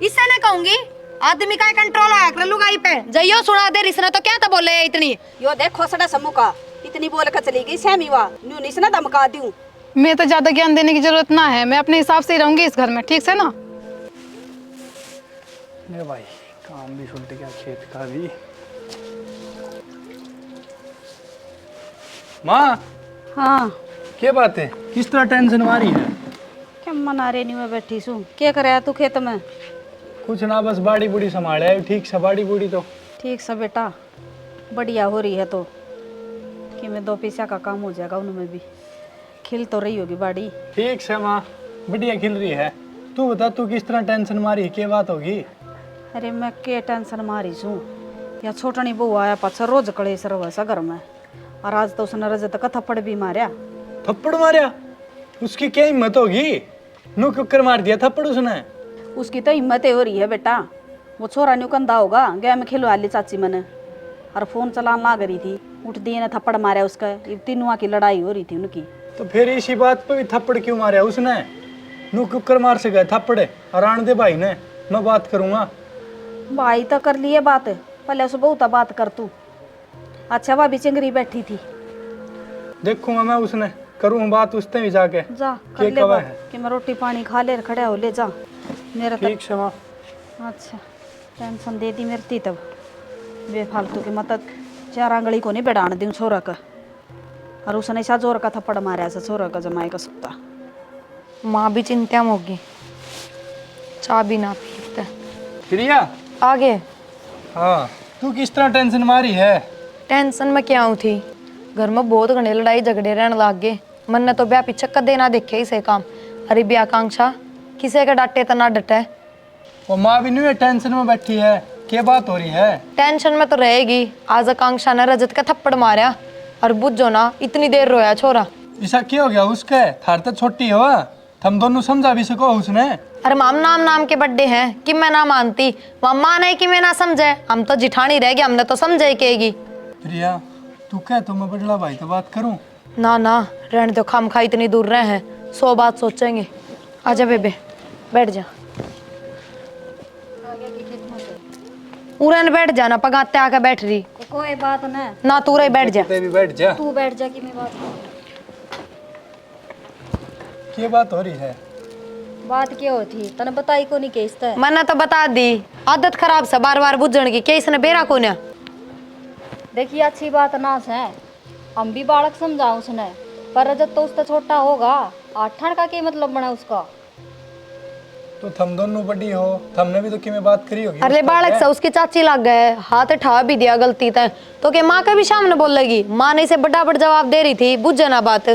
इससे ना कहूंगी आदमी का कंट्रोल आया कर लुगाई पे जइयो सुना दे इसने तो क्या तो बोले इतनी यो देखो सड़ा समूह का इतनी बोल कर चली गई सहमी वा न्यू नहीं से ना धमका दूं। मैं तो ज्यादा ज्ञान देने की जरूरत ना है, मैं अपने हिसाब से ही रहूंगी इस घर में, ठीक से ना। ले भाई काम भी छूट गया खेत का भी। माँ हाँ क्या बात है, किस तरह टेंशन मारी है? क्या मना रे नहीं मैं बैठी सू क्या करे तू खेत में? कुछ ना बस बाड़ी बूढ़ी संभाले ठीक से बाड़ी बूढ़ी तो ठीक से बेटा बढ़िया हो रही है तो कि मैं 2 पैसा का काम हो जाएगा उनमें भी खिल तो रही होगी बाड़ी। ठीक से माँ बढ़िया खिल रही है। तू बता तू किस तरह टेंशन मारी है, क्या बात होगी? अरे मैं के टेंशन मारी छू या छोटनी बहू आया पाछा रोज कलेश रहा घर में और आज तो उसने रजत का थप्पड़ भी मारा। थप्पड़ मारा? उसकी क्या हिम्मत होगी, नु कुकर मार दिया थप्पड़ उसने। उसकी तो हिम्मत हो रही है बेटा, वो छोरा न्यू कंधा होगा गया में खिलवा ली चाची मैंने और फोन चलाने लाग रही थी उठ दिए ने थप्पड़ मारा उसका। तीनों की लड़ाई हो रही थी उनकी। तो फिर इसी बात पे भी थप्पड़ क्यों मारा उसने? नु कुकर मार से गए थप्पड़ और आने दे भाई ने, मैं बात करूंगा। भाई तो कर लिए बात, पहले से बहुत बात कर तू। अच्छा भाभी चिंगरी बैठी थी, देखूंगा मैं उसने, करूँ बात उससे भी जाके। जा कर ले बात कि मैं रोटी पानी खा ले खड़ा हो ले जा मेरा ठीक से माँ। अच्छा टेंशन दे दी मेरी थी तब बेफालतू की मतलब 4 आंगली को नहीं बढ़ाने दूँ छोरा का और उसने ऐसा जोर का थप्पड़ मारा ऐसा छोरा का जमाए का सुकता। माँ भी चिंता में होगी, चाय भी ना पीते प्रिया आगे। हाँ तू किस तरह टेंशन मारी है? टेंशन में क्या थी, घर में बहुत घने लड़ाई झगड़े रहने लग गए। मन ने तो ब्याह पीछे कदे ना देखे इसे काम। अरे ब्याह आकांक्षा किसे का डांटे तो ना डटे। वो माँ भी नहीं टेंशन में बैठी है, क्या बात हो रही है? टेंशन में तो रहेगी, आज आकांक्षा ने रजत का थप्पड़ मारा और बुझो ना इतनी देर रोया छोरा। ऐसा क्या हो गया उसके? थार तो छोटी हो, हम दोनों समझा भी सको उसने। अरे माम नाम नाम के बड्डे हैं कि मैं ना मानती, मामा नहीं कि मैं ना समझे, हम तो जिठानी रह गए, हमने तो समझे कहेगी। प्रिया तू कह तो मैं बड़ला भाई तो बात करूं। ना ना रहने दो, खाम खा इतनी दूर रहे हैं, 100 बात सोचेंगे। आजा बेबे बैठ जा, उड़न बैठ जाना, पगाते आके बैठ रही। कोई बात ना तू रही बैठ जा। भी बैठ जा। तू बैठ जा कि मैं बात क्या बात हो रही है? बात क्या होती तने बताई को नहीं केसता। मैंने तो बता दी, आदत खराब से बार बार बुझण की, क्या इसने बेरा को ना। देखिए अच्छी बात ना है, हम भी बालक समझाओ उसने पर रजत तो उससे छोटा होगा, 8 का क्या मतलब बना उसका। तो थम दोनों बड़ी हो, थमने भी तो कि मैं बात करी होगी। अरे बालक से उसकी चाची लग गए, हाथ उठा भी दिया गलती तय तो के माँ का भी सामने बोलेगी। माँ ने इसे बड़ा बड़ा जवाब दे रही थी, बुझे ना बात।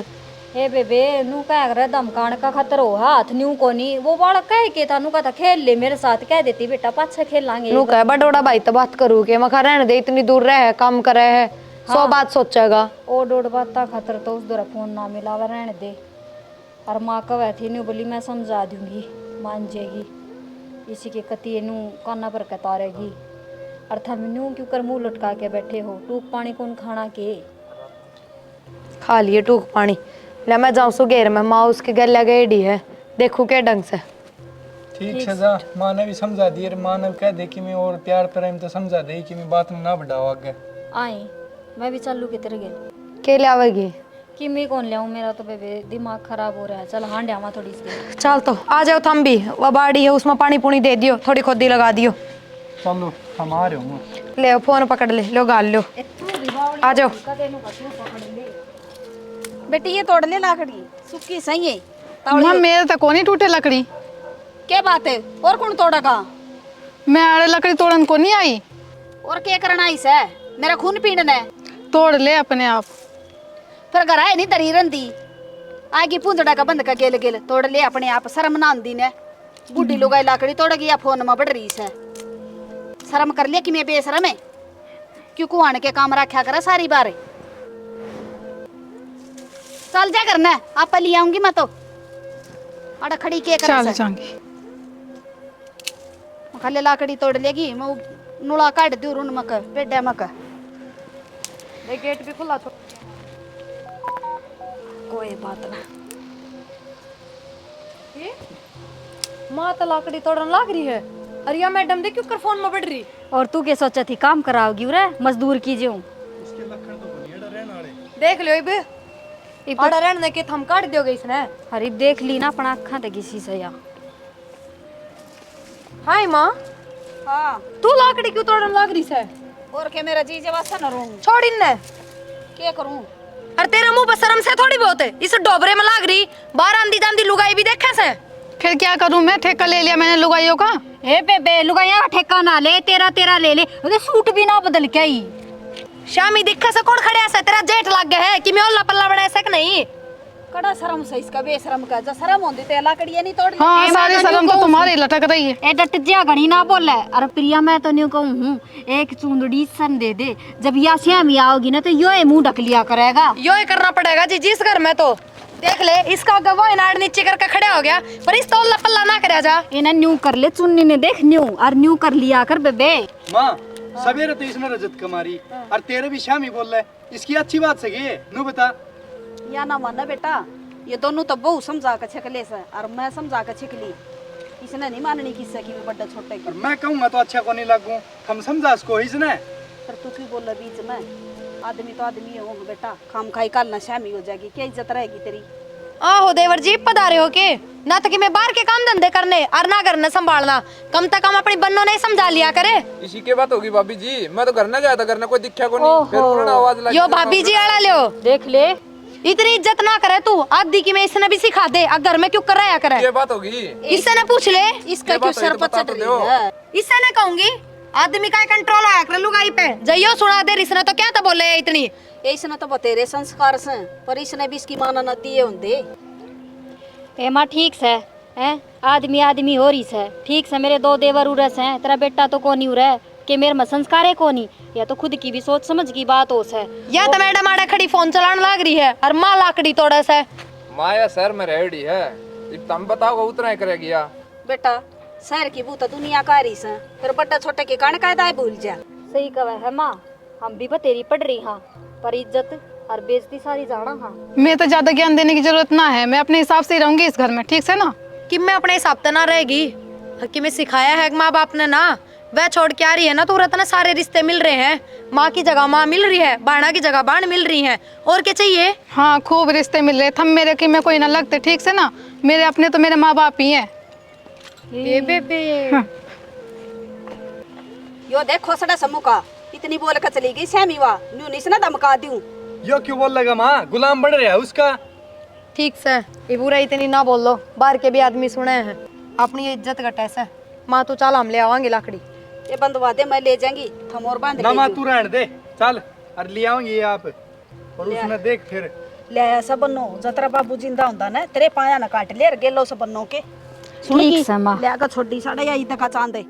हे बेबे नू कह रहा धमकाने का खतर हो हाथ न्यू को नहीं, वो बालक कह के था नू का था खेल ले मेरे साथ, कह देती बेटा पाछे खेल लांगे। नू कह बड़ोड़ा भाई तो बात करू के मखा रहने दे, इतनी दूर रहे काम करे है, 100 बात सोचेगा। ओ डोड बात खतर तो उस दौरा फोन ना मिला वा रहने दे। और माँ कह थी न्यू बोली मैं समझा दूंगी मान जाएगी, इसी के कति नू काना पर कतारेगी। और थम न्यू क्यों कर मुंह लटका के बैठे हो, टूक पानी कौन खाना के? खा लिए टूक पानी, ले मैं जाऊं सुगेर में, माँ उसके गले गेड़ी है, देखू के ढंग से। ठीक से जा, माँ ने भी समझा दी। माँ ने कह दे कि मैं और प्यार प्रेम तो समझा दे कि मैं बात में ना बढ़ाओ आगे। आई मैं भी चलू के तेरे गेल के ले आवेगी कि मैं कौन ले आऊं, मेरा तो बेबे दिमाग खराब हो रहा है। चल हाँ डावा थोड़ी सी। चल तो आ जाओ, थम भी वह बाड़ी है उसमें पानी पुनी दे दियो, थोड़ी खोदी लगा दियो। चलो हम आ रहे हूँ। ले फोन पकड़ ले, लो गाल लो, आ जाओ। बेटी ये तोड़ ले लाकड़ी सुखी सही है। माँ मेरे तो कोनी टूटे लकड़ी। क्या बात है, और कौन तोड़ेगा? मैं आड़े लकड़ी तोड़न को नहीं आई। और क्या करना इस है, मेरा खून पीड़ना है। तोड़ ले अपने आप। फिर घर आए नहीं दरी रंदी आगे पूंजड़ा का बंद का गेल गेल तोड़ ले अपने आप। शर्म ना आंदी ने, बूढ़ी लोग लाकड़ी तोड़ गई या फोन में बढ़ रही है। शर्म कर लिया कि मैं बेशरम है, क्यों कुआन के काम रखा करे सारी बार। चल जा करना आप ले आऊंगी मैं तो अड़ा खड़ी के कर चल जाऊंगी। खाली लाकड़ी तोड़ लेगी मैं नुला काट दूर उन मक पेड़ा मक। ये गेट भी खुला छोड़। कोई बात ना। माँ तो लाकड़ी तोड़न लाग रही है। अरे यार मैडम देख क्यों कर फोन में बढ़ रही। और तू क्या सोचा थी काम कराओगी रे मजदूर कीजिए इसके लक्षण तो बढ़िया रहने वाले। देख लियो इब आड़ा रहने के थम काट दोगे इसने। अरे देख ली ना अपना अखा तक किसी से या। हाय माँ हाँ तू लाकड़ी क्यों तोड़न लाग रही है। और के मेरा जी जवासा न रहूं छोड़ इनने। क्या करूं। अरे तेरे मुंह पर शर्म से थोड़ी बहुत है, इस डोबरे में लाग रही। बाहर आंधी जांदी लुगाई भी देखे से। फिर क्या करूं मैं, ठेका ले लिया मैंने लुगाइयों का। ए बेबे लुगाइया का ठेका ना ले, तेरा तेरा ले ले। अरे सूट भी ना बदल के आई। शामी दिखा से कौन खड़े ऐसा, तेरा जेठ लग गया है कि मैं ओला पल्ला बड़ा ऐसा कि नहीं। कड़ा शर्म से इसका बेशरम का जा शर्म होती ते लाकड़िया नहीं तोड़ हाँ सारी शर्म तो तुम्हारी लटक रही है। ए डट जा घणी ना बोले। अरे प्रिया मैं तो नहीं कहूँ हूँ एक चुंदड़ी सन दे दे, जब या श्यामी आओगी ना तो यो मुंह ढक लिया करेगा। यो ही करना पड़ेगा जी जिस घर में। तो देख ले इसका गवा इनाड़ नीचे करके खड़ा हो गया, पर इस तो ओला पल्ला ना करे जा। इन्हें न्यू कर ले, चुन्नी ने देख न्यू और न्यू कर लिया कर बेबे। माँ सवेरे तो इसने रजत कमारी और तेरे भी शामी बोल रहा है, इसकी अच्छी बात सही नू बता। या ना माना बेटा, ये दोनों तो बहु समझा के छकले से और मैं समझा के छिकली। इसने नहीं माननी किससे की भी बड़ा छोटे की। और मैं कहूँगा तो अच्छा को नहीं लगूं, हम समझा इसको इसने। पर तू क्यों बोल बीच में। आदमी तो आदमी हो बेटा, खाम खाई काल ना शामी हो जाएगी, क्या इज्जत रहेगी तेरी। आहो देवर जी पधारे हो के ना, तो कि मैं बाहर के काम धंधे करने और ना घर न संभालना। कम से कम अपनी बन्नों ने समझा लिया करे। इसी के बात होगी भाभी जी, मैं तो घर ना गया था, घर ना कोई दिखा को नहीं। फिर उन्होंने आवाज लगी यो भाभी जी आड़ा लियो। देख ले इतनी इज्जत ना करे तू, आदि की मैं इसने भी सिखा दे। घर में क्यों कर रहा करे, ये बात होगी। इससे ना पूछ ले। इसका ये क्यों बात है, सर तो बता पर तो चढ़ दो। रही है। इससे ना कहूंगी आदमी का कंट्रोल आया कर लुगाई पे। जइयो सुना दे इसने तो क्या तो बोले इतनी। इसने तो बतेरे संस्कार से, पर इसने भी इसकी माना न दिए होंगे। ए माँ ठीक से हैं, आदमी आदमी हो रही से ठीक से। मेरे दो देवर उरस हैं, तेरा बेटा तो कोनी उरे कि मेरे में संस्कार है कोनी। या तो खुद की भी सोच समझ की बात हो से। या तो मैडम आड़े खड़ी फोन चलाने लाग रही है और माँ लाकड़ी तोड़े से। माया शहर में रेडी है, अब तुम बताओ उतना ही करेगी या। बेटा शहर की बूता दुनिया का रही से, फिर बड़ा छोटे के कान कायदा है भूल जा। सही कहा है माँ, हम भी बतेरी पड़ रही हाँ, पर इज्जत और बेइज्जती सारी जाना हाँ। मैं तो ज्यादा ज्ञान देने की जरूरत ना है, मैं अपने हिसाब से ही रहूंगी इस घर में, ठीक है ना। कि मैं अपने हिसाब से ना रहेगी कि मैं सिखाया है माँ बाप ने ना, वह छोड़ के आ रही है ना तो रत्ना सारे रिश्ते मिल रहे हैं। माँ की जगह माँ मिल रही है, बाणा की जगह बाण मिल रही है, और क्या चाहिए। हाँ खूब रिश्ते मिल रहे, थम मेरे की मैं कोई ना लगते, ठीक से ना। मेरे अपने तो मेरे माँ बाप ही हैं। ये बेबे यो देख खोसड़ा समूह का इतनी बोल कर चली गई श्यामी वा न्यू निस ना धमका दूं। यो क्यों बोल लगा माँ, गुलाम बन रहा है उसका। ठीक से ये बुरा इतनी ना बोल लो, बाहर के भी आदमी सुने हैं। अपनी इज्जत घटे से। माँ तो चल हम ले आवांगे लाकड़ी। ये बंदवा दे मैं ले जाऊंगी, थम और बांध ना माँ ले तू रहने दे, चल और ले आऊंगी ये आप। और उसने देख फिर ले आया सब बन्नो जतरा बाबू जिंदा हुंदा ना तेरे पाया ना काट ले गेलो सब बन्नो के। ठीक से माँ, ले आकर छोड़ी साढ़े आई तक चांदे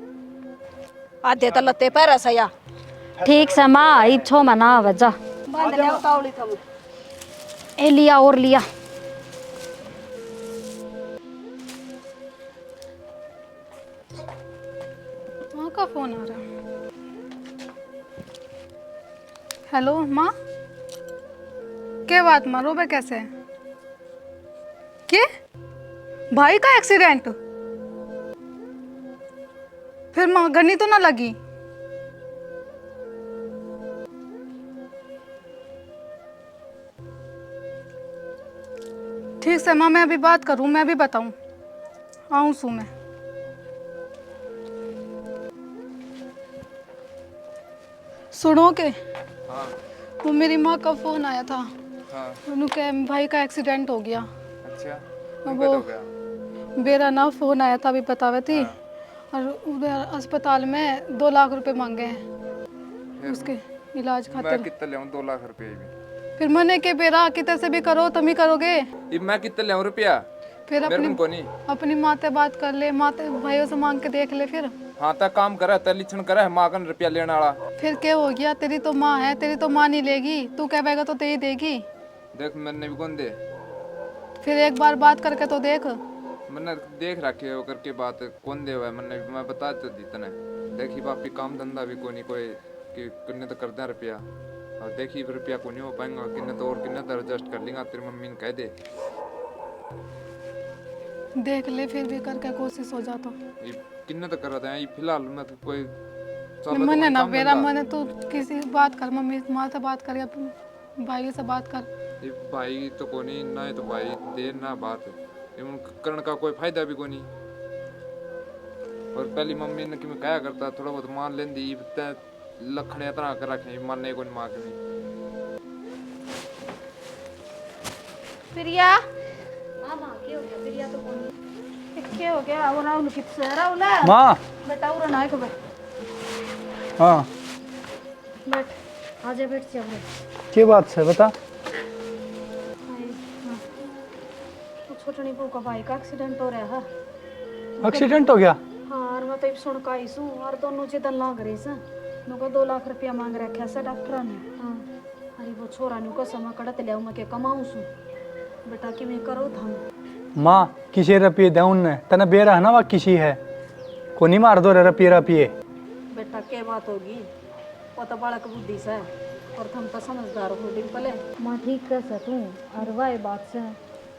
आधे तो लत्ते पैर सया ठीक से माँ। इच्छो मना वजह बांध ले उतावली थम। ए लिया और लिया। माँ का फोन आ रहा है। हेलो माँ, क्या बात माँ, रोबे कैसे है? क्या भाई का एक्सीडेंट? फिर माँ गनी तो ना लगी? ठीक से माँ, मैं अभी बात करूँ, मैं अभी बताऊँ, आऊँ सू मैं। सुनो के हाँ वो मेरी माँ का फोन आया था, हाँ। उनके भाई का एक्सीडेंट हो गया। अच्छा वो हो गया। मेरा ना फोन आया था अभी बतावे थी। और उधर अस्पताल में 2 लाख रुपए मांगे हैं उसके इलाज मैं खातिर। कितने ले 2 लाख रुपए भी। फिर मैंने के बेरा कितने से भी करो तुम ही करोगे। अब मैं कितने ले रुपया, फिर मेरे को नहीं। अपनी माँ से बात कर ले, माँ से भाइयों से मांग के देख ले। फिर हाँ तक काम करे ते लिछन करे माँ का रुपया लेने वाला। फिर क्या हो गया, तेरी तो माँ है, तेरी तो माँ नहीं लेगी, तू कहेगा तो तेरी देगी। देख मैंने भी कौन दे, फिर एक बार बात करके तो देख। मैंने देख रखे हो करके बात कौन दे हुआ है, मैं बता तो दी तने। देखी बापी काम धंधा भी कोई नहीं कोई कि किन्ने तो करते हैं रुपया, और देखी रुपया को नहीं हो पाएगा किन्ने तो, और किन्ने तो एडजस्ट कर लेंगे। तेरी मम्मी ने कह दे देख ले फिर भी करके कोशिश हो जा तो। किन्ने तो कर रहे हैं फिलहाल मैं कोई चल मैंने ना बेरा मैंने तो किसी बात कर, मम्मी माँ से बात कर या भाई से बात कर। ये भाई तो कोनी ना, तो भाई दे ना बात एवं करण का कोई फायदा भी कोनी। और पहली मम्मी ने कि मैं क्या करता थोड़ा बहुत मान लेंदी लखने तरह कर रखे मानने को नहीं मां के प्रिया हाँ माँ क्या हो गया फिर या तो कौन क्या हो गया? वो राहुल किससे है? राहुल माँ। बेटा उरा ना को बैठ हाँ बैठ आजा बैठ से अब क्या बात है बता। तो छोटनी बहू का भाई का एक्सीडेंट हो रहा है। एक्सीडेंट हो गया? हाँ और मैं तो अब सुन का आई सू और दोनों चिदन लाग रही सा नुको 2 लाख रुपया मांग रखा सा डॉक्टर ने। हाँ अरे वो छोरा नु को समा कड़त ले मैं के कमाऊं सू बेटा कि मैं करो था माँ किसी रुपये दे उनने तने बेरा है ना, वह किसी है को नहीं मार दो रे रुपये। बेटा के बात होगी? वो तो बालक बुद्धि से और तुम तो समझदार हो डिम्पल। माँ ठीक कर सकूँ और वह बात से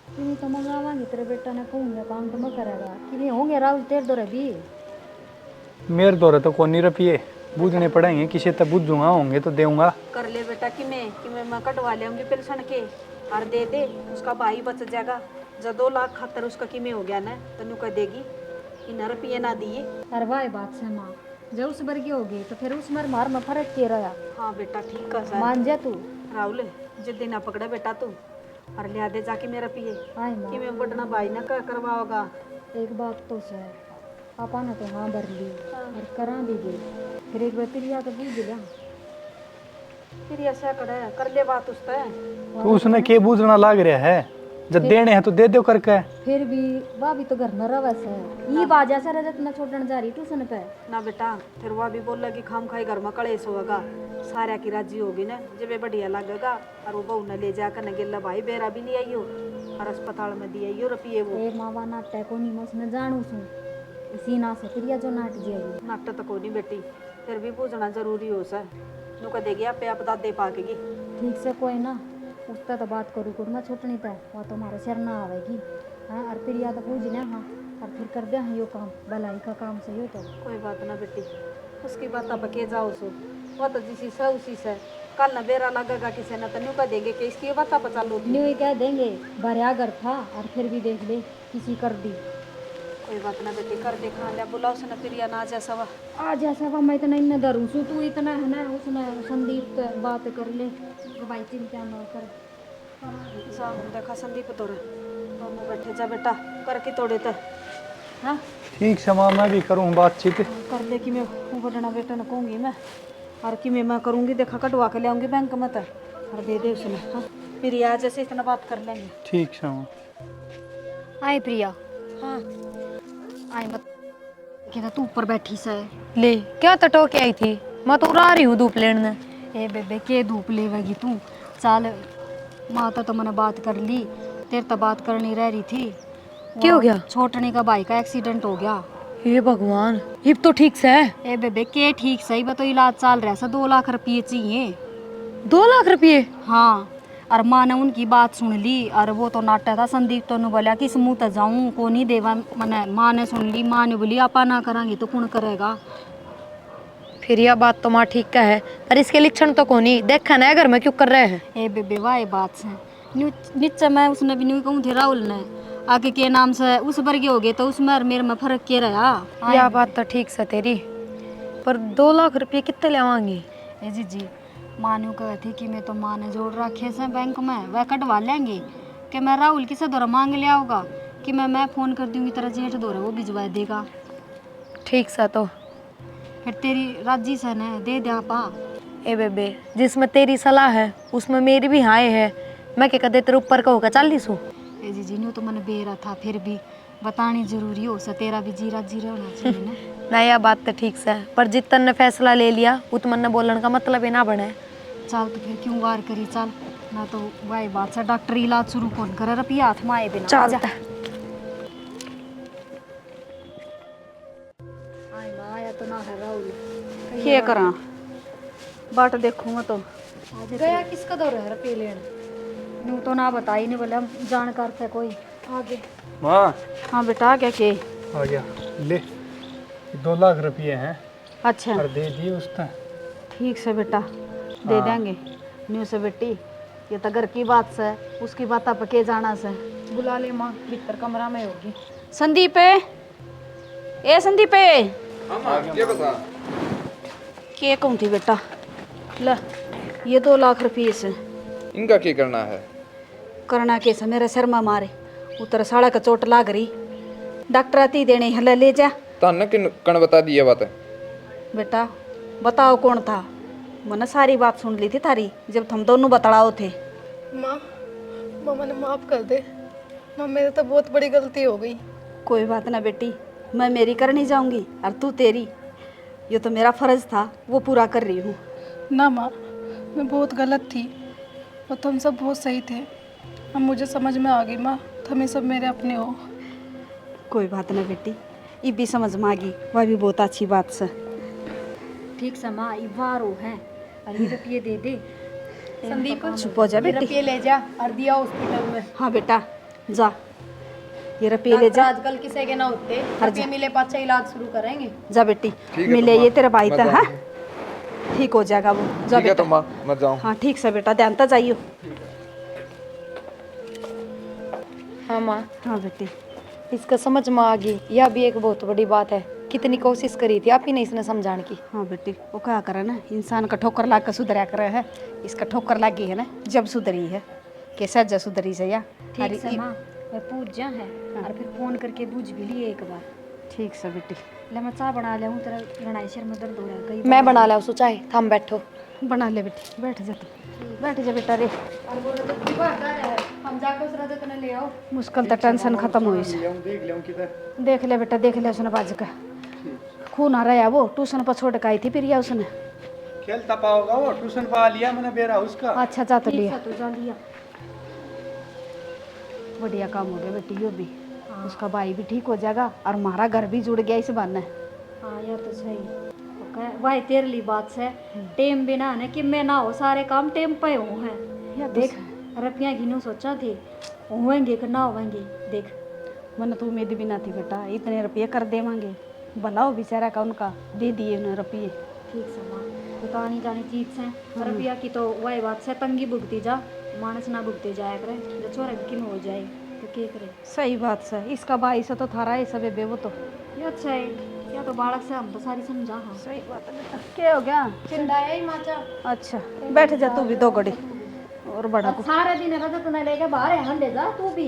तुम्हें तो मंगावांगी तेरे बेटा ने कहूँगा काम तो मैं करेगा कि नहीं होंगे राहुल तेरे दो भी मेरे दौरे तो कोनी रुपये बूझने पड़ेंगे, किसी तक बूझूंगा होंगे तो दूंगा। कर ले बेटा कि मैं कटवा ले पेंशन के और दे दे उसका भाई बच जाएगा। जब 2 लाख खातर उसका किमे हो गया ना तो नु कह देगी इन रुपये ना दिए। और वह बात से माँ जब उस वर्गी होगी तो फिर उस मर मार में फर्क के रहा। हाँ बेटा ठीक कर सर मान जा तू राहुल जिद्दी ना पकड़े बेटा तू और लिया दे जाके मेरा पिए आए माँ कि मैं बढ़ना भाई ना क्या करवाओगा। एक बात तो से पापा ने तो हाँ भर ली और करा भी दे फिर एक बार प्रिया तो बूझ लिया फिर ऐसा करे कर ले बात उससे। तो उसने के बूझना लाग रहा है, जब देने हैं तो दे दो करके। फिर भी वह भी तो घर में रवा से ये बाजा से रजत न छोड़ने जा रही ट्यूशन पे ना बेटा फिर वह भी बोल कि खाम खाई घर में कलेश होगा सारा की राजी होगी ना जब बढ़िया लगेगा और वो बहू ने ले जाकर न गिल्ला भाई बेरा भी ले आइयो और अस्पताल में दिए आइयो रुपये वो ए मावा नाटक को नहीं मसने जानू सू इसी ना से प्रिया जो नाट जाएगी नाटक तो को नहीं बेटी फिर भी पूछना जरूरी हो सर नु कह देगी आप दादे पाकेगी। ठीक से कोई ना उसका तो बात करूँ मैं छोटनी तय वह तो हमारे सिर ना आवेगी। हाँ और प्रिया तो पूछ ले हाँ और फिर कर दे हाँ यो काम भलाई का काम से यो तो कोई बात ना बेटी उसकी बात अब के जाओ सो वो तो जिसी से उसी से कल न बेरा लगेगा किसी ने तो न्यू कह देंगे कि इसकी बात आप चालू थी। न्यू कह देंगे भरिया घर था और फिर भी देख ले किसी कर दी। कोई बात ना बेटी कर दे खा लिया बुलाओ से न प्रिया ना जैसा वा आज ऐसा वा मैं इतना इन्हें डरूँ सू तू इतना है ना उसने संदीप से बात कर ले भाई चिंता न कर जाओ देखा संदीप तोड़े दोनों बैठे जा बेटा कर के तोड़े तो हाँ ठीक से माँ मैं भी करूँ बातचीत। कर दे कि मैं बढ़ना बेटा न कहूँगी मैं और कि मैं करूँगी देखा कटवा के ले आऊँगी बैंक में तो और दे दे उसने। हाँ प्रिया जैसे इतना बात कर लेंगे। ठीक से माँ। आए प्रिया हाँ आए मत कहता तू ऊपर बैठी से ले क्या तटो के आई थी, मैं तो उड़ा रही हूँ धूप लेने। ए बेबे के धूप लेवेगी तू चल माता तो मैंने बात कर ली तेरे तो बात करनी रह रही थी। क्या हो गया? छोटने का भाई का एक्सीडेंट हो गया। हे भगवान ये तो ठीक से है। ए बेबे के ठीक सही बा तो इलाज चल रहा है 2 लाख रुपये चाहिए। 2 लाख रुपये? हाँ और माँ ने उनकी बात सुन ली और वो तो नाटा था संदीप तो बोला कि समूह तक जाऊँ को नहीं देवा मैंने माँ ने सुन ली। माँ ने बोली आपा ना करांगे तो कौन करेगा। फिर यह बात तो माँ ठीक का है पर इसके लक्षण तो को नहीं देखा ना घर में क्यों कर रहे हैं। ए बेबे वाह बात से नीचे मैं उसने भी नहीं कहूँ थे राहुल ने आगे के नाम से उस वर्गे हो गए तो उसमें और मेरे में फर्क के रहा। यह बात तो ठीक से तेरी पर 2 लाख रुपये कितने ले आवांगी? ए जी माँ ने कहा थी कि मैं तो माँ ने जोड़ रखे से बैंक में वह कटवा लेंगे कि मैं राहुल किसे दौरा मांग लिया होगा कि मैं फ़ोन कर दूँगी तेरा जेठ दौरा वो भिजवा देगा। ठीक सा तो फिर तेरी राजी से न दे दे पा। ए बेबे जिसमें तेरी सलाह है उसमें मेरी भी हाय है। मैं क्या कहते तेरे ऊपर का होगा 40 हो। ए जी न्यू तो मैंने बेरा था फिर भी बतानी जरूरी हो सा तेरा भी जी राजी रहना चाहिए ना। ना यह बात तो ठीक से है पर जितन ने फैसला ले लिया उतमन ने बोलने का मतलब ही ना बने। चल तो फिर क्यों वार करी चल ना तो वही बात से डॉक्टर इलाज शुरू कौन करे रुपया हाथ में आए बिना चल आया तो ना है राहुल क्या करा बाट देखूँ मैं तो गया किसका दौरा है रुपये लेने? न्यू तो ना बताई नहीं बोले हम जानकार थे कोई आगे। माँ हाँ बेटा आ गया के आ गया ले 2 लाख रुपये हैं अच्छा और दे दिए उसने। ठीक से बेटा दे देंगे। न्यू से बेटी ये तो घर की बात से उसकी बात आप के जाना से। बुला ले माँ, भीतर कमरा में होगी। संदीप ए संदीप हाँ ये बता। के कौन थी बेटा? ल ये 2 लाख रुपये से इनका क्या करना है? करना कैसे मेरे सिर में मारे उतर साड़ा का चोट लाग रही। डॉक्टर आती देने हल ले जा। ताने किन कण बता दी ये बात है? बेटा बताओ कौन था? मैंने सारी बात सुन ली थी थारी जब तुम दोनों बतलाओ थे। माँ माँ मैंने माफ़ कर दे माँ, मेरे तो बहुत बड़ी गलती हो गई। कोई बात ना बेटी, मैं मेरी करनी जाऊंगी और तू तेरी। ये तो मेरा फर्ज था वो पूरा कर रही हूँ। ना माँ, मैं बहुत गलत थी और तुम सब बहुत सही थे। अब मुझे समझ में आ गई माँ, तुम ही सब मेरे अपने हो। कोई बात ना बेटी, ये भी समझ में आ गई, वह भी बहुत अच्छी बात से। ठीक से माँ ये वारो है और ये रुपये दे दे। संदीप चुप हो जा बेटी। रुपये ले जा और दिया हॉस्पिटल में। हाँ बेटा जा, ये रुपये ले डॉक्टर जा। आजकल किसी के ना होते, रुपये मिले पाछे इलाज शुरू करेंगे। जा बेटी है मिले तो ये माँ, तेरा भाई मैं था। हाँ जाऊँ। ठीक हो जाएगा वो। जा ठीक है बेटा। तो माँ मैं जाऊँ। हाँ ठीक से बेटा, ध्यान तो जाइयो। हाँ माँ, हाँ बेटी इसका समझ में आ गई। यह भी एक बहुत बड़ी बात है। कितनी कोशिश करी थी आप ही ने इसने समझाने की। हाँ बेटी वो क्या करे ना, इंसान का ठोकर लाग कर सुधरा करे है। इसका ठोकर लागी है ना जब सुधरी है, कैसा जा सुधरी से या। ठीक से माँ मैं पूछ जा है और फिर फोन करके पूछ भी लिए एक बार। ठीक से बेटी ले मैं चाय बना ले हूँ, तेरा लड़ाई सिर में दर्द हो रहा है कई मैं बना ला चाहे, थम बैठो। बना ले बेटी, बैठ जा तू, बैठ जा बेटा रे। हम जाकर उस रजत ने ले आओ। मुश्किल तो टेंशन खत्म हुई से। देख ले किधर। देख ले बेटा, देख ले उसने बाज का खून आ रहा है। वो ट्यूशन पर छोड़ के आई थी फिर या उसने। खेलता पाओगा वो, ट्यूशन पा लिया मैंने बेरा उसका। अच्छा जा तो लिया, तो जा लिया। बढ़िया काम हो गया बेटी। यो भी उसका भाई भी ठीक हो जाएगा और हमारा घर भी जुड़ गया इस बहाने। हाँ यह तो सही भाई तेरे लिए बात से टेम बिना है कि मैं ना हो सारे काम टेम पे हो है। देख रुपया गिनो सोचा थे होंगे कि ना होंगे। देख मैंने तो उम्मीद भी ना थी बेटा इतने रुपये कर देवांगे। भला हो बेचारा का, उनका दे दिए उन्हें रुपये। ठीक से माँ तो आनी जानी चीज से रुपया की तो वही बात से तंगी भुगती जा, मानस ना भुगते जाया करे। जो छोरा की हो जाए तो क्या करे। सही बात से इसका भाई से तो थारा है सब बेबो तो। ये अच्छा है क्या तो बालक से हम तो सारी समझा। हाँ सही बात है बेटा। क्या हो गया? चिंडाया ही माचा। अच्छा बैठ जा तू भी 2 घड़ी और बड़ा को। सारे दिन रजत ने लेके बाहर है हंडे जा तू भी।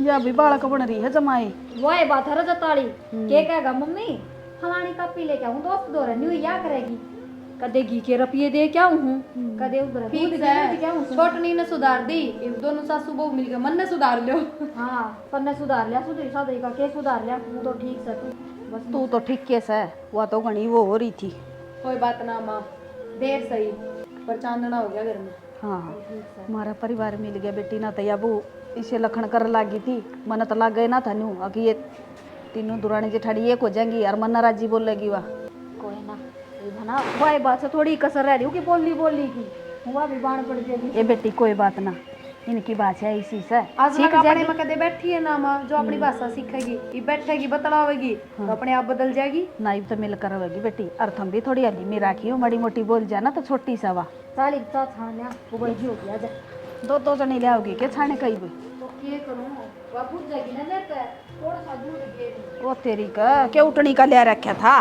या भी बालक बन रही है जमाई। वही बात है रजत वाली। के कहेगा मम्मी फलानी कपी लेके आऊँ दोस्त दो न्यू या करेगी। कदे घी के रुपये दे क्या हूँ, कदे उधर ठीक दूध है, दे क्या हूँ। छोटनी ने सुधार दी, ये दोनों सासू बहू मिलकर मन ने सुधार लो। हाँ तन्ने सुधार लिया, सुधरी साधरी का के सुधार लिया। तू तो ठीक से तू बस तू तो ठीक कैसा है, वह तो घनी वो हो रही थी। कोई बात ना माँ, देर सही पर चांदना हो गया घर में। हाँ हमारा परिवार मिल गया बेटी ना। तो वो इसे लखन कर लागी थी, मन तो लग गए ना था न्यू कि ये तीनों दुरानी जेठाड़ी एक हो जाएंगी और मन्ना राजी बोलेगी। वाह कोई ना ना वही बात से थोड़ी कसर रह रही कि बोली की हुआ भी बाण पड़ जाएगी। ये बेटी कोई बात ना, इनकी भाषा इसी से आज सीख अपने जाएगी। में कदे बैठी है ना माँ, जो अपनी भाषा सीखेगी, ये बैठेगी बतलावेगी तो अपने आप बदल जाएगी। नाइब तो मिलकर होगी बेटी। और तुम भी थोड़ी हली में राखी हो, बड़ी मोटी बोल जाना तो छोटी सा। वाह साली का छान लिया वो बड़ी हो गया जा 2 जने ले आओगी क्या छाने कहीं भी? तो क्या करूँ वाह पूछ जाएगी ना लेकर थोड़ा सा दूध दे वो तेरी का क्या उठनी का ले रखा था।